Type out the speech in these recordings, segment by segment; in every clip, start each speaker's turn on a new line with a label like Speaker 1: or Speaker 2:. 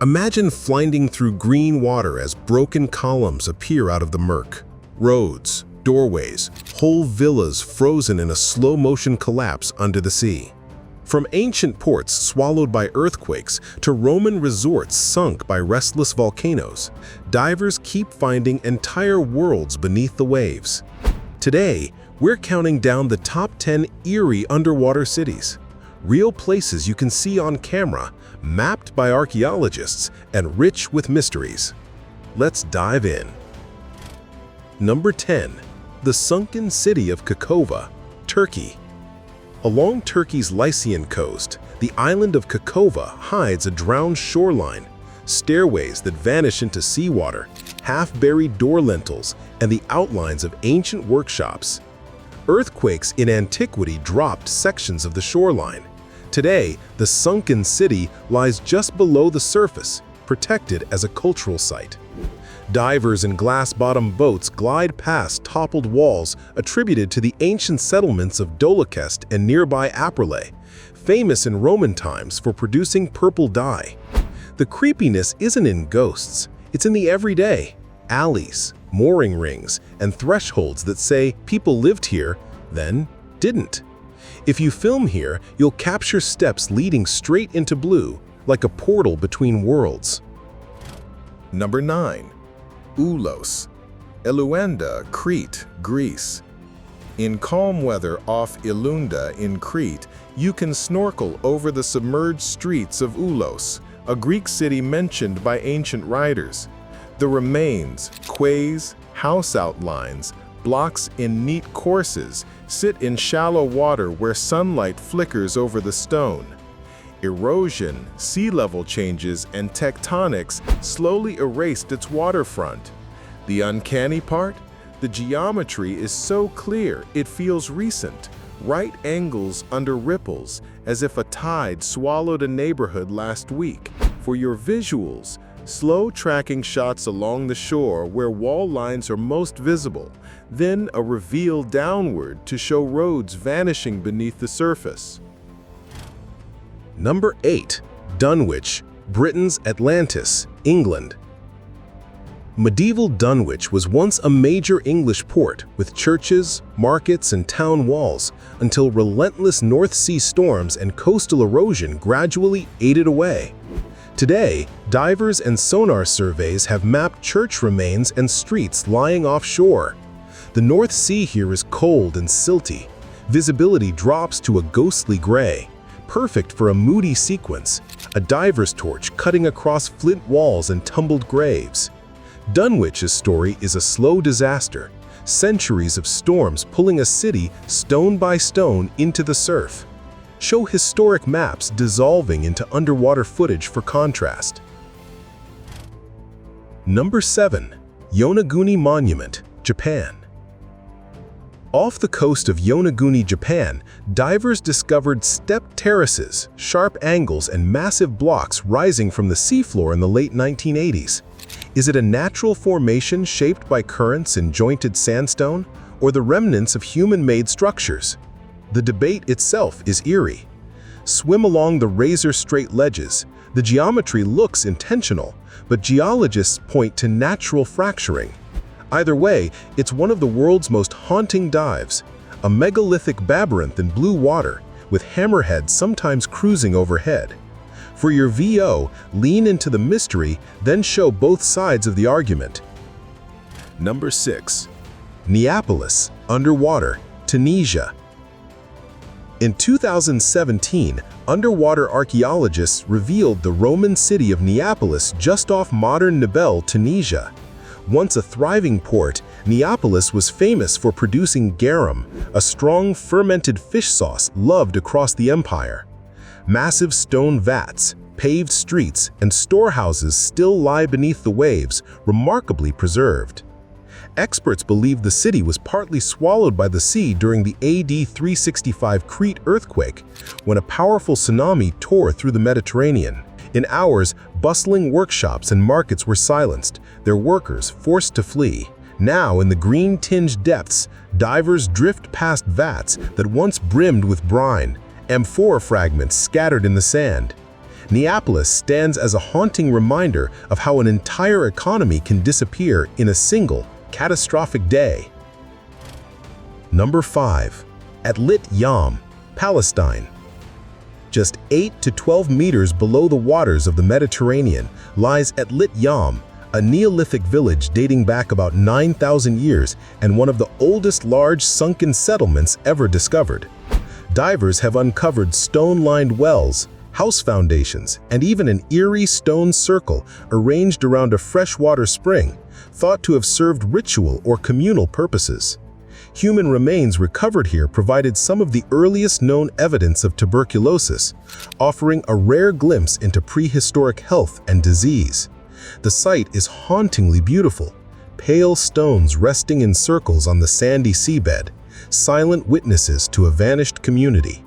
Speaker 1: Imagine flying through green water as broken columns appear out of the murk. Roads, doorways, whole villas frozen in a slow-motion collapse under the sea. From ancient ports swallowed by earthquakes to Roman resorts sunk by restless volcanoes, divers keep finding entire worlds beneath the waves. Today, we're counting down the top 10 eerie underwater cities. Real places you can see on camera, mapped by archaeologists, and rich with mysteries. Let's dive in. Number 10. The sunken city of Kekova, Turkey. Along Turkey's Lycian coast, the island of Kekova hides a drowned shoreline, stairways that vanish into seawater, half-buried door lintels, and the outlines of ancient workshops. Earthquakes in antiquity dropped sections of the shoreline. Today, the sunken city lies just below the surface, protected as a cultural site. Divers in glass-bottom boats glide past toppled walls attributed to the ancient settlements of Dolokest and nearby Aprile, famous in Roman times for producing purple dye. The creepiness isn't in ghosts, it's in the everyday. Alleys, mooring rings, and thresholds that say people lived here, then didn't. If you film here, you'll capture steps leading straight into blue, like a portal between worlds.
Speaker 2: Number 9. Olous, Elounda, Crete, Greece. In calm weather off Elounda in Crete, you can snorkel over the submerged streets of Olous, a Greek city mentioned by ancient writers. The remains, quays, house outlines, blocks in neat courses sit in shallow water where sunlight flickers over the stone. Erosion, sea level changes, and tectonics slowly erased its waterfront. The uncanny part? The geometry is so clear it feels recent. Right angles under ripples, as if a tide swallowed a neighborhood last week. For your visuals, slow tracking shots along the shore where wall lines are most visible, then a reveal downward to show roads vanishing beneath the surface.
Speaker 1: Number 8. Dunwich, Britain's Atlantis, England. Medieval Dunwich was once a major English port with churches, markets, and town walls until relentless North Sea storms and coastal erosion gradually ate it away. Today, divers and sonar surveys have mapped church remains and streets lying offshore. The North Sea here is cold and silty. Visibility drops to a ghostly gray, perfect for a moody sequence, a diver's torch cutting across flint walls and tumbled graves. Dunwich's story is a slow disaster, centuries of storms pulling a city stone by stone into the surf. Show historic maps dissolving into underwater footage for contrast. Number 7. Yonaguni Monument, Japan. Off the coast of Yonaguni, Japan, divers discovered stepped terraces, sharp angles, and massive blocks rising from the seafloor in the late 1980s. Is it a natural formation shaped by currents and jointed sandstone, or the remnants of human-made structures? The debate itself is eerie. Swim along the razor-straight ledges. The geometry looks intentional, but geologists point to natural fracturing. Either way, it's one of the world's most haunting dives, a megalithic labyrinth in blue water, with hammerheads sometimes cruising overhead. For your VO, lean into the mystery, then show both sides of the argument. Number 6. Neapolis, underwater, Tunisia. In 2017, underwater archaeologists revealed the Roman city of Neapolis just off modern Nibel, Tunisia. Once a thriving port, Neapolis was famous for producing garum, a strong fermented fish sauce loved across the empire. Massive stone vats, paved streets, and storehouses still lie beneath the waves, remarkably preserved. Experts believe the city was partly swallowed by the sea during the AD 365 Crete earthquake, when a powerful tsunami tore through the Mediterranean. In hours, bustling workshops and markets were silenced, their workers forced to flee. Now, in the green-tinged depths, divers drift past vats that once brimmed with brine, amphora fragments scattered in the sand. Neapolis stands as a haunting reminder of how an entire economy can disappear in a single, catastrophic day. Number 5. Atlit-Yam, Palestine. Just 8 to 12 meters below the waters of the Mediterranean lies Atlit-Yam, a Neolithic village dating back about 9,000 years and one of the oldest large sunken settlements ever discovered. Divers have uncovered stone-lined wells, house foundations, and even an eerie stone circle arranged around a freshwater spring, thought to have served ritual or communal purposes. Human remains recovered here provided some of the earliest known evidence of tuberculosis, offering a rare glimpse into prehistoric health and disease. The site is hauntingly beautiful, pale stones resting in circles on the sandy seabed, silent witnesses to a vanished community.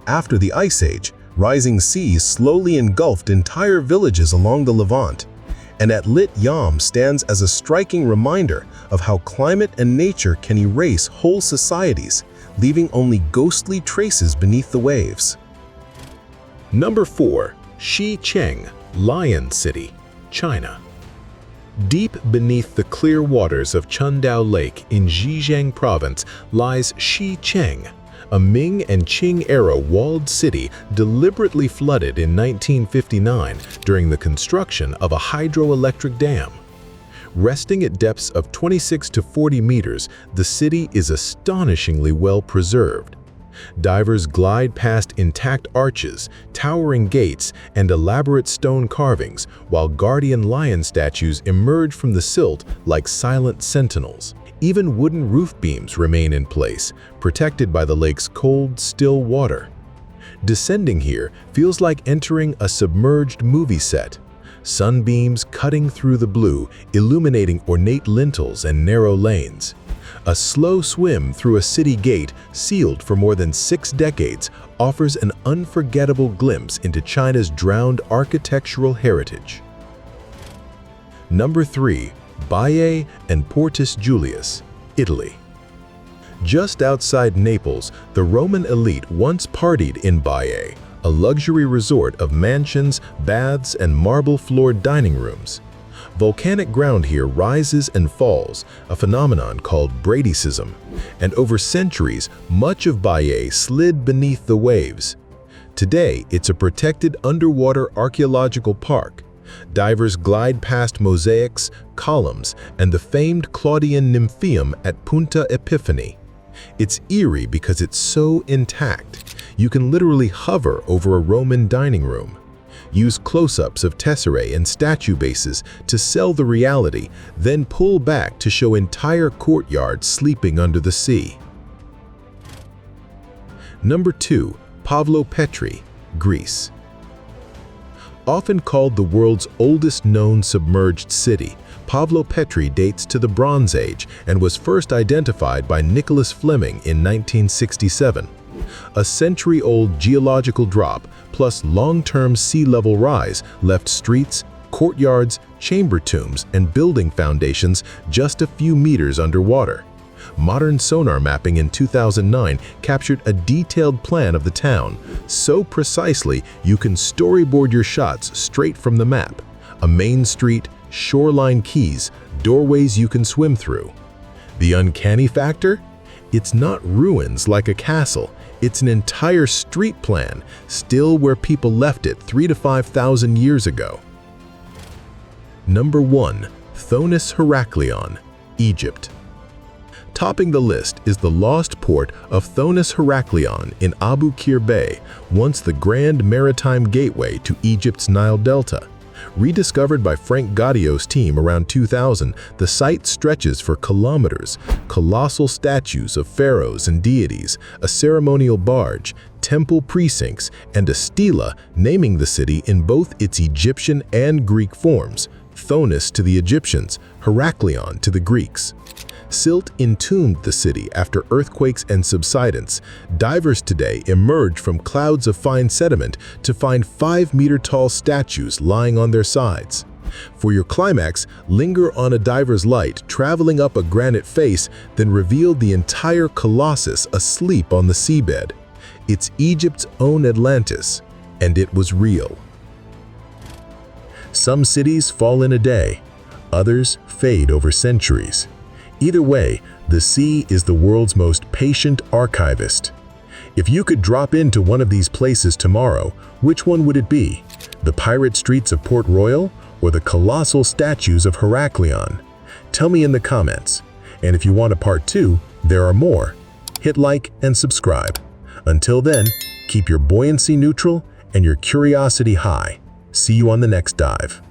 Speaker 1: After the Ice Age, rising seas slowly engulfed entire villages along the Levant, and Atlit-Yam stands as a striking reminder of how climate and nature can erase whole societies, leaving only ghostly traces beneath the waves.
Speaker 3: Number 4. Cheng, Lion City, China. Deep beneath the clear waters of Chundao Lake in Zhejiang Province lies Cheng, a Ming and Qing-era walled city deliberately flooded in 1959 during the construction of a hydroelectric dam. Resting at depths of 26 to 40 meters, the city is astonishingly well preserved. Divers glide past intact arches, towering gates, and elaborate stone carvings, while guardian lion statues emerge from the silt like silent sentinels. Even wooden roof beams remain in place, protected by the lake's cold, still water. Descending here feels like entering a submerged movie set. Sunbeams cutting through the blue, illuminating ornate lintels and narrow lanes. A slow swim through a city gate sealed for more than 6 decades offers an unforgettable glimpse into China's drowned architectural heritage. Number 3. Baiae and Portus Julius, Italy. Just outside Naples, the Roman elite once partied in Baiae, a luxury resort of mansions, baths, and marble-floored dining rooms. Volcanic ground here rises and falls, a phenomenon called bradycism, and over centuries, much of Baiae slid beneath the waves. Today, it's a protected underwater archaeological park. Divers glide past mosaics, columns, and the famed Claudian Nymphaeum at Punta Epiphany. It's eerie because it's so intact. You can literally hover over a Roman dining room. Use close-ups of tesserae and statue bases to sell the reality, then pull back to show entire courtyards sleeping under the sea. Number 2. Pavlopetri, Greece. Often called the world's oldest known submerged city, Pavlopetri dates to the Bronze Age and was first identified by Nicholas Fleming in 1967. A century-old geological drop plus long-term sea level rise left streets, courtyards, chamber tombs, and building foundations just a few meters underwater. Modern sonar mapping in 2009 captured a detailed plan of the town, so precisely you can storyboard your shots straight from the map. A main street, shoreline quays, doorways you can swim through. The uncanny factor? It's not ruins like a castle. It's an entire street plan, still where people left it 3,000 to 5,000 years ago. Number 1. Thonis-Heracleion, Egypt. Topping the list is the lost port of Thonis-Heracleion in Abu Qir Bay, once the grand maritime gateway to Egypt's Nile Delta. Rediscovered by Frank Gaudio's team around 2000, the site stretches for kilometers. Colossal statues of pharaohs and deities, a ceremonial barge, temple precincts, and a stela naming the city in both its Egyptian and Greek forms, Thonis to the Egyptians, Heracleion to the Greeks. Silt entombed the city after earthquakes and subsidence. Divers today emerge from clouds of fine sediment to find 5-meter-tall statues lying on their sides. For your climax, linger on a diver's light, traveling up a granite face, then reveal the entire colossus asleep on the seabed. It's Egypt's own Atlantis, and it was real.
Speaker 1: Some cities fall in a day, others fade over centuries. Either way, the sea is the world's most patient archivist. If you could drop into one of these places tomorrow, which one would it be? The pirate streets of Port Royal or the colossal statues of Heracleion? Tell me in the comments. And if you want a part 2, there are more. Hit like and subscribe. Until then, keep your buoyancy neutral and your curiosity high. See you on the next dive.